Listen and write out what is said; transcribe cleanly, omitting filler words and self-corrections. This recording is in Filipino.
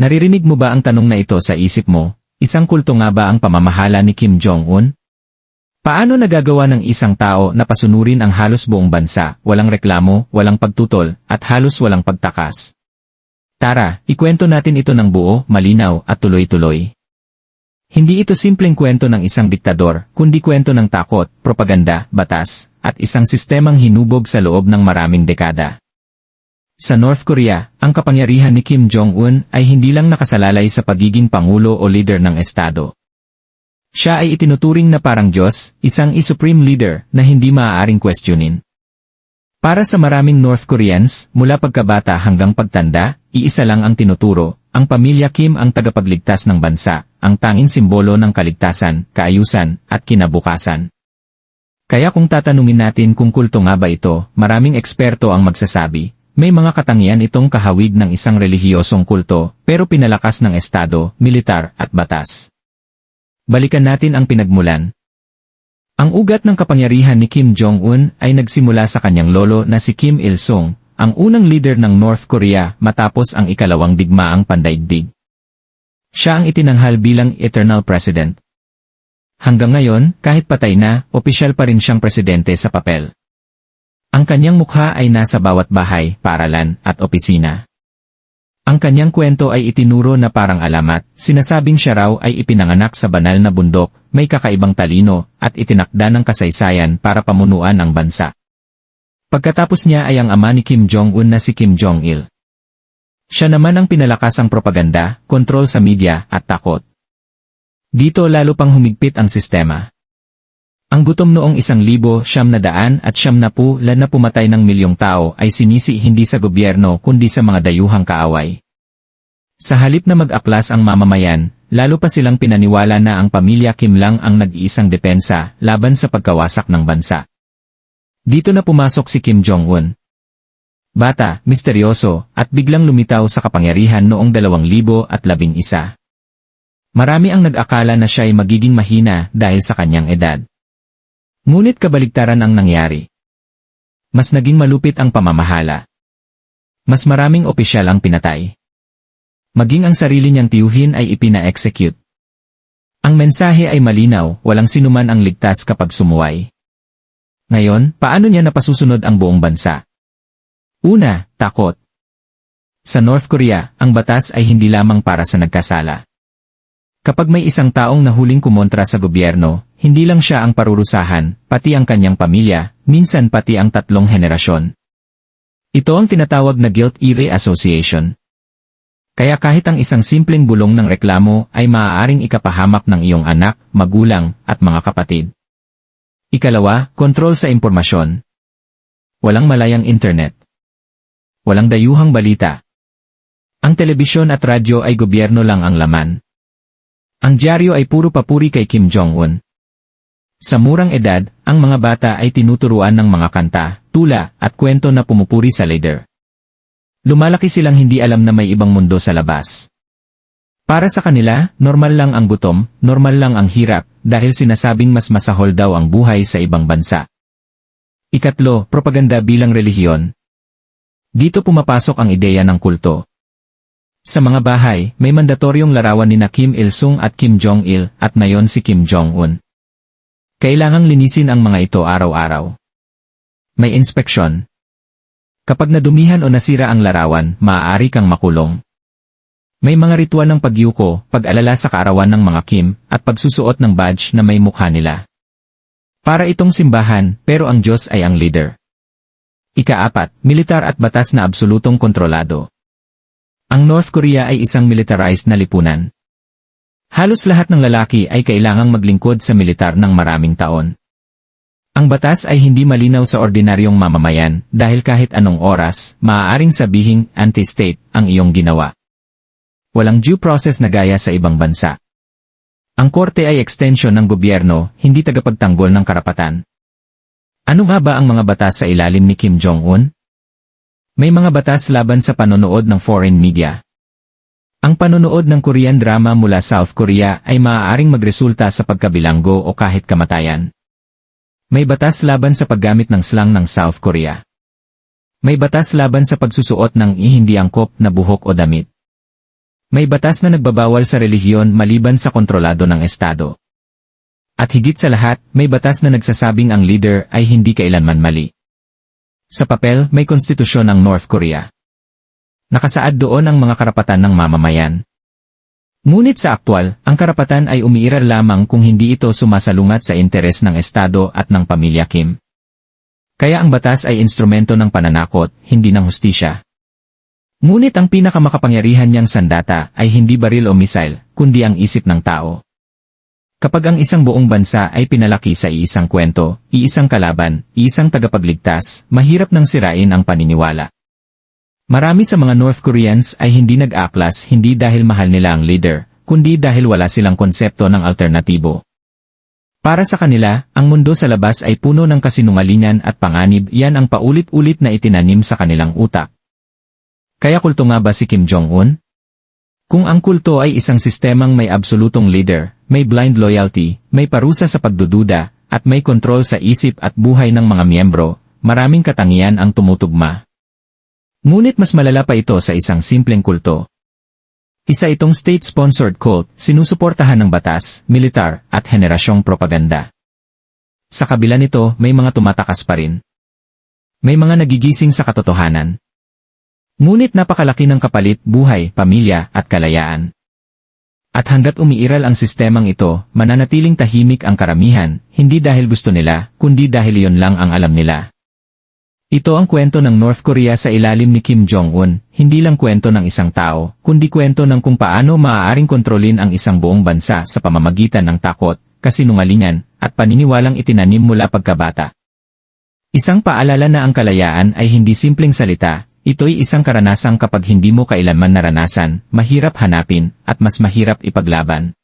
Naririnig mo ba ang tanong na ito sa isip mo? Isang kulto nga ba ang pamamahala ni Kim Jong-un? Paano nagagawa ng isang tao na pasunurin ang halos buong bansa, walang reklamo, walang pagtutol, at halos walang pagtakas? Tara, ikwento natin ito ng buo, malinaw, at tuloy-tuloy. Hindi ito simpleng kwento ng isang diktador, kundi kwento ng takot, propaganda, batas, at isang sistemang hinubog sa loob ng maraming dekada. Sa North Korea, ang kapangyarihan ni Kim Jong-un ay hindi lang nakasalalay sa pagiging pangulo o leader ng estado. Siya ay itinuturing na parang Diyos, isang supreme leader na hindi maaaring questionin. Para sa maraming North Koreans, mula pagkabata hanggang pagtanda, iisa lang ang tinuturo, ang pamilya Kim ang tagapagligtas ng bansa, ang tanging simbolo ng kaligtasan, kaayusan, at kinabukasan. Kaya kung tatanungin natin kung kulto nga ba ito, maraming eksperto ang magsasabi, may mga katangian itong kahawig ng isang relihiyosong kulto, pero pinalakas ng estado, militar, at batas. Balikan natin ang pinagmulan. Ang ugat ng kapangyarihan ni Kim Jong-un ay nagsimula sa kanyang lolo na si Kim Il-sung, ang unang leader ng North Korea matapos ang ikalawang digmaang pandaigdig. Siya ang itinanghal bilang Eternal President. Hanggang ngayon, kahit patay na, opisyal pa rin siyang presidente sa papel. Ang kanyang mukha ay nasa bawat bahay, paaralan, at opisina. Ang kanyang kwento ay itinuro na parang alamat, sinasabing siya raw ay ipinanganak sa banal na bundok, may kakaibang talino, at itinakda ng kasaysayan para pamunuan ang bansa. Pagkatapos niya ay ang ama ni Kim Jong-un na si Kim Jong-il. Siya naman ang pinalakas ang propaganda, kontrol sa media, at takot. Dito lalo pang humigpit ang sistema. Ang gutom noong 1990 na pumatay ng milyong tao ay sinisi hindi sa gobyerno kundi sa mga dayuhang kaaway. Sa halip na mag-aklas ang mamamayan, lalo pa silang pinaniwala na ang pamilya Kim lang ang nag-iisang depensa laban sa pagkawasak ng bansa. Dito na pumasok si Kim Jong-un. Bata, misteryoso, at biglang lumitaw sa kapangyarihan noong 2011. Marami ang nag-akala na siya ay magiging mahina dahil sa kanyang edad. Ngunit kabaligtaran ang nangyari. Mas naging malupit ang pamamahala. Mas maraming opisyal ang pinatay. Maging ang sarili niyang tiyuhin ay ipina-execute. Ang mensahe ay malinaw, walang sinuman ang ligtas kapag sumuway. Ngayon, paano niya napasusunod ang buong bansa? Una, takot. Sa North Korea, ang batas ay hindi lamang para sa nagkasala. Kapag may isang taong nahuling kumontra sa gobyerno, hindi lang siya ang parurusahan, pati ang kanyang pamilya, minsan pati ang 3 henerasyon. Ito ang tinatawag na guilt-free association. Kaya kahit ang isang simpleng bulong ng reklamo ay maaaring ikapahamak ng iyong anak, magulang, at mga kapatid. Ikalawa, kontrol sa impormasyon. Walang malayang internet. Walang dayuhang balita. Ang telebisyon at radyo ay gobyerno lang ang laman. Ang dyaryo ay puro papuri kay Kim Jong-un. Sa murang edad, ang mga bata ay tinuturuan ng mga kanta, tula, at kwento na pumupuri sa leader. Lumalaki silang hindi alam na may ibang mundo sa labas. Para sa kanila, normal lang ang gutom, normal lang ang hirap, dahil sinasabing mas masahol daw ang buhay sa ibang bansa. Ikatlo, propaganda bilang relihiyon. Dito pumapasok ang ideya ng kulto. Sa mga bahay, may mandatoryong larawan ni Kim Il-sung at Kim Jong-il, at ngayon si Kim Jong-un. Kailangang linisin ang mga ito araw-araw. May inspeksyon. Kapag nadumihan o nasira ang larawan, maaari kang makulong. May mga ritual ng pagyuko, pag-alala sa kaarawan ng mga Kim, at pagsusuot ng badge na may mukha nila. Para itong simbahan, pero ang Diyos ay ang leader. Ika-4, militar at batas na absolutong kontrolado. Ang North Korea ay isang militarized na lipunan. Halos lahat ng lalaki ay kailangang maglingkod sa militar ng maraming taon. Ang batas ay hindi malinaw sa ordinaryong mamamayan dahil kahit anong oras, maaaring sabihing anti-state ang iyong ginawa. Walang due process na gaya sa ibang bansa. Ang korte ay extension ng gobyerno, hindi tagapagtanggol ng karapatan. Ano nga ba ang mga batas sa ilalim ni Kim Jong-un? May mga batas laban sa panonood ng foreign media. Ang panonood ng Korean drama mula South Korea ay maaaring magresulta sa pagkabilanggo o kahit kamatayan. May batas laban sa paggamit ng slang ng South Korea. May batas laban sa pagsusuot ng hindi angkop na buhok o damit. May batas na nagbabawal sa relihiyon maliban sa kontrolado ng Estado. At higit sa lahat, may batas na nagsasabing ang leader ay hindi kailanman mali. Sa papel, may konstitusyon ng North Korea. Nakasaad doon ang mga karapatan ng mamamayan. Ngunit sa aktwal, ang karapatan ay umiiral lamang kung hindi ito sumasalungat sa interes ng Estado at ng pamilya Kim. Kaya ang batas ay instrumento ng pananakot, hindi ng hustisya. Ngunit ang pinakamakapangyarihan niyang sandata ay hindi baril o misail, kundi ang isip ng tao. Kapag ang isang buong bansa ay pinalaki sa iisang kwento, iisang kalaban, iisang tagapagligtas, mahirap nang sirain ang paniniwala. Marami sa mga North Koreans ay hindi nag-aklas hindi dahil mahal nila ang leader, kundi dahil wala silang konsepto ng alternatibo. Para sa kanila, ang mundo sa labas ay puno ng kasinungalingan at panganib, yan ang paulit-ulit na itinanim sa kanilang utak. Kaya kulto nga ba si Kim Jong-un? Kung ang kulto ay isang sistemang may absolutong leader, may blind loyalty, may parusa sa pagdududa, at may kontrol sa isip at buhay ng mga miyembro, maraming katangian ang tumutugma. Ngunit mas malala pa ito sa isang simpleng kulto. Isa itong state-sponsored cult, sinusuportahan ng batas, militar, at henerasyong propaganda. Sa kabila nito, may mga tumatakas pa rin. May mga nagigising sa katotohanan. Ngunit napakalaki ng kapalit, buhay, pamilya, at kalayaan. At hanggat umiiral ang sistemang ito, mananatiling tahimik ang karamihan, hindi dahil gusto nila, kundi dahil iyon lang ang alam nila. Ito ang kwento ng North Korea sa ilalim ni Kim Jong-un, hindi lang kwento ng isang tao, kundi kwento ng kung paano maaaring kontrolin ang isang buong bansa sa pamamagitan ng takot, kasinungalingan, at paniniwalang itinanim mula pagkabata. Isang paalala na ang kalayaan ay hindi simpleng salita, ito'y isang karanasang kapag hindi mo kailanman naranasan, mahirap hanapin, at mas mahirap ipaglaban.